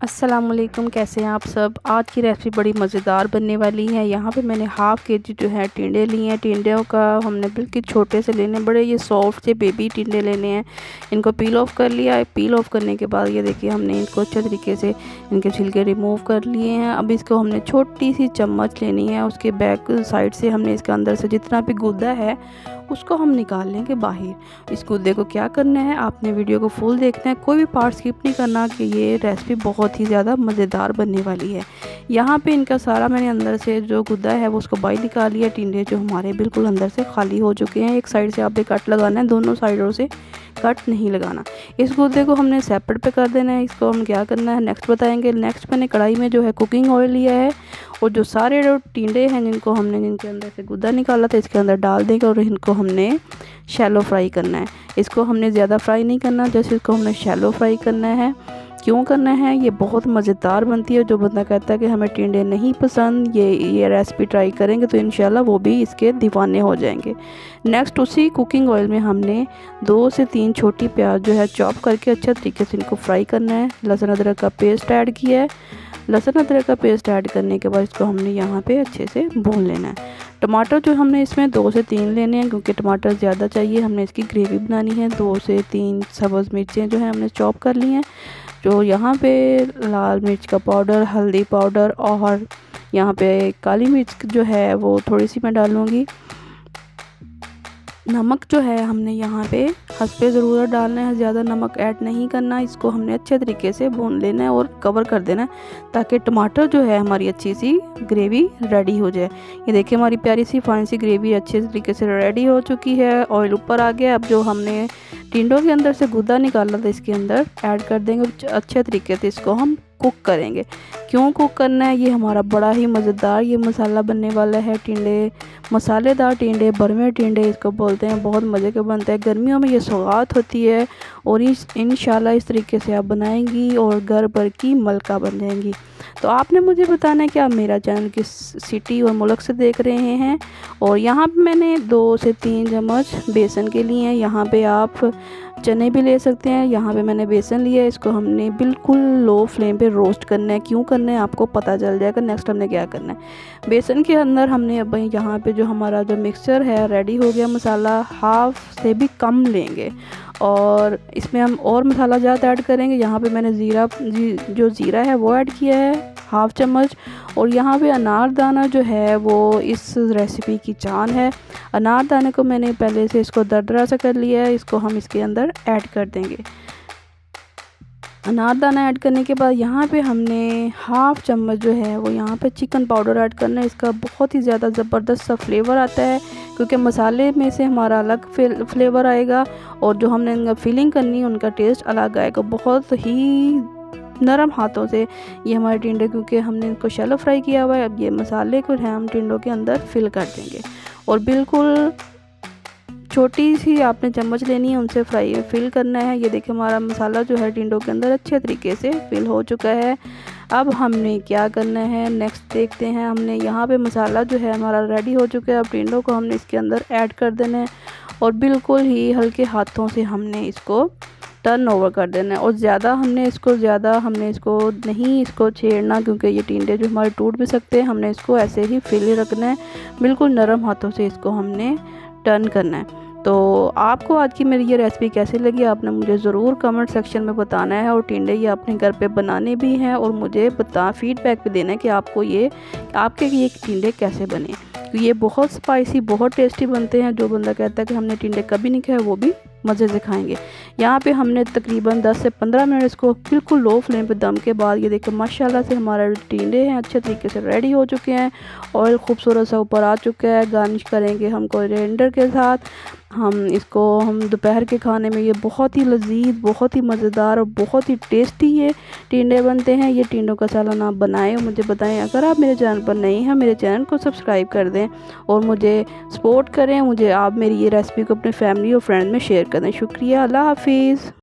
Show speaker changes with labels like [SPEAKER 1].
[SPEAKER 1] अस्सलामुअलैकुम, कैसे हैं आप सब। आज की रेसिपी बड़ी मज़ेदार बनने वाली है। यहाँ पे मैंने हाफ़ केजी जो है टिंडे लिए हैं। टिंडों का हमने बिल्कुल छोटे से लेने, बड़े ये सॉफ्ट से बेबी टिंडे लेने हैं। इनको पील ऑफ़ कर लिया है। पील ऑफ़ करने के बाद ये देखिए हमने इनको अच्छे तरीके से इनके छिलके रिमूव कर लिए हैं। अब इसको हमने छोटी सी चम्मच लेनी है, उसके बैक साइड से हमने इसके अंदर से जितना भी गुदा है उसको हम निकाल लेंगे बाहर। इस गुद्दे को क्या करना है, आपने वीडियो को फुल देखना है, कोई भी पार्ट स्किप नहीं करना कि ये रेसिपी बहुत ही ज़्यादा मज़ेदार बनने वाली है। यहाँ पे इनका सारा मैंने अंदर से जो गुद्दा है वो उसको बाहर निकाल लिया। टिंडे जो हमारे बिल्कुल अंदर से खाली हो चुके हैं। एक साइड से आपने कट लगाना है, दोनों साइडों से कट नहीं लगाना। इस गुद्दे को हमने सेपरेट पे कर देना है। इसको हम क्या करना है नेक्स्ट बताएंगे। नेक्स्ट मैंने कढ़ाई में जो है कुकिंग ऑयल लिया है और जो सारे जो टिंडे हैं जिनको हमने जिनके अंदर से गुद्दा निकाला था इसके अंदर डाल देंगे और इनको हमने शैलो फ्राई करना है। इसको हमने ज़्यादा फ्राई नहीं करना, जैसे इसको हमने शैलो फ्राई करना है। क्यों करना है, ये बहुत मज़ेदार बनती है। जो बंदा कहता है कि हमें टिंडे नहीं पसंद, ये रेसिपी ट्राई करेंगे तो इंशाल्लाह वो भी इसके दीवाने हो जाएंगे। नेक्स्ट उसी कुकिंग ऑयल में हमने 2 से 3 छोटी प्याज जो है चॉप करके अच्छे तरीके से इनको फ्राई करना है। लहसुन अदरक का पेस्ट ऐड किया है। लहसुन अदरक का पेस्ट ऐड करने के बाद इसको हमने यहाँ पे अच्छे से भून लेना है। टमाटर जो हमने इसमें 2 से 3 लेने हैं क्योंकि टमाटर ज़्यादा चाहिए, हमने इसकी ग्रेवी बनानी है। 2 से 3 सब्ज़ मिर्चें जो है हमने चॉप कर ली हैं। जो यहाँ पे लाल मिर्च का पाउडर, हल्दी पाउडर और यहाँ पे काली मिर्च जो है वो थोड़ी सी मैं डालूँगी। नमक जो है हमने यहाँ पे हस्बे ज़रूरत डालना है, ज़्यादा नमक ऐड नहीं करना। इसको हमने अच्छे तरीके से भून लेना है और कवर कर देना है ताकि टमाटर जो है हमारी अच्छी सी ग्रेवी रेडी हो जाए। ये देखिए हमारी प्यारी सी फाइन सी ग्रेवी अच्छे तरीके से रेडी हो चुकी है। ऑयल ऊपर आ गया। अब जो हमने टिंडों के अंदर से गुद्दा निकाला था इसके अंदर ऐड कर देंगे। अच्छे तरीके से इसको हम कुक करेंगे। क्यों कुक करना है, ये हमारा बड़ा ही मज़ेदार ये मसाला बनने वाला है। टिंडे मसालेदार टिंडे, भरवे टिंडे इसको बोलते हैं, बहुत मज़े के बनते हैं। गर्मियों में ये सौगात होती है और इंशाल्लाह इस तरीके से आप बनाएंगी और घर भर की मलका बन जाएंगी। तो आपने मुझे बताना है कि आप मेरा चैनल किस सिटी और मुल्क से देख रहे हैं। और यहाँ पे मैंने 2 से 3 चम्मच बेसन के लिए हैं। यहाँ पे आप चने भी ले सकते हैं। यहाँ पे मैंने बेसन लिया है। इसको हमने बिल्कुल लो फ्लेम पे रोस्ट करना है। क्यों करना है आपको पता चल जाएगा नेक्स्ट हमने क्या करना है। बेसन के अंदर हमने अब यहाँ पे जो हमारा जो मिक्सचर है रेडी हो गया। मसाला हाफ से भी कम लेंगे और इसमें हम और मसाला ज़्यादा ऐड करेंगे। यहाँ पे मैंने जो ज़ीरा है वो ऐड किया है हाफ चम्मच। और यहाँ पे अनारदाना जो है वो इस रेसिपी की जान है। अनारदाने को मैंने पहले से इसको दरदरा सा कर लिया है। इसको हम इसके अंदर ऐड कर देंगे। अनारदाना ऐड करने के बाद यहाँ पे हमने हाफ चम्मच जो है वो यहाँ पे चिकन पाउडर ऐड करना है। इसका बहुत ही ज़्यादा ज़बरदस्त सा फ्लेवर आता है क्योंकि मसाले में से हमारा अलग फ्लेवर आएगा और जो हमने फिलिंग करनी है उनका टेस्ट अलग आएगा। बहुत ही नरम हाथों से ये हमारे टिंडे, क्योंकि हमने इनको शैलो फ्राई किया हुआ है। अब ये मसाले को है हम टिंडों के अंदर फिल कर देंगे और बिल्कुल छोटी सी आपने चम्मच लेनी है, उनसे फिल करना है। ये देखिए हमारा मसाला जो है टिंडों के अंदर अच्छे तरीके से फिल हो चुका है। अब हमने क्या करना है नेक्स्ट देखते हैं। हमने यहाँ पे मसाला जो है हमारा रेडी हो चुका है। अब टिंडों को हमने इसके अंदर ऐड कर देना है और बिल्कुल ही हल्के हाथों से हमने इसको टर्न ओवर कर देना है। और ज़्यादा हमने इसको नहीं छेड़ना क्योंकि ये टिंडे जो हमारे टूट भी सकते हैं। हमने इसको ऐसे ही फैले रखना है, बिल्कुल नरम हाथों से इसको हमने टर्न करना है। तो आपको आज की मेरी ये रेसिपी कैसी लगी आपने मुझे ज़रूर कमेंट सेक्शन में बताना है। और टिंडे ये अपने घर पे बनाने भी हैं और मुझे फीडबैक भी देना है कि आपके ये टिंडे कैसे बने। तो ये बहुत स्पाइसी बहुत टेस्टी बनते हैं। जो बंदा कहता है कि हमने टिंडे कभी नहीं खाए वो भी मज़े से खाएंगे। यहाँ पे हमने तकरीबन 10 से 15 मिनट इसको बिल्कुल लो फ्लेम पे दम के बाद ये देखो माशाल्लाह से हमारे टिंडे हैं अच्छे तरीके से रेडी हो चुके हैं। ऑयल खूबसूरत सा ऊपर आ चुका है। गार्निश करेंगे हम कोरिएंडर के साथ। हम दोपहर के खाने में ये बहुत ही लजीज, बहुत ही मज़ेदार और बहुत ही टेस्टी ये टिंडे बनते हैं। ये टिंडों का सालन आप बनाएं और मुझे बताएं। अगर आप मेरे चैनल पर नए हैं मेरे चैनल को सब्सक्राइब कर दें और मुझे सपोर्ट करें। आप मेरी ये रेसिपी को अपने फैमिली और फ्रेंड में शेयर करें। शुक्रिया, अल्लाह हाफिज़।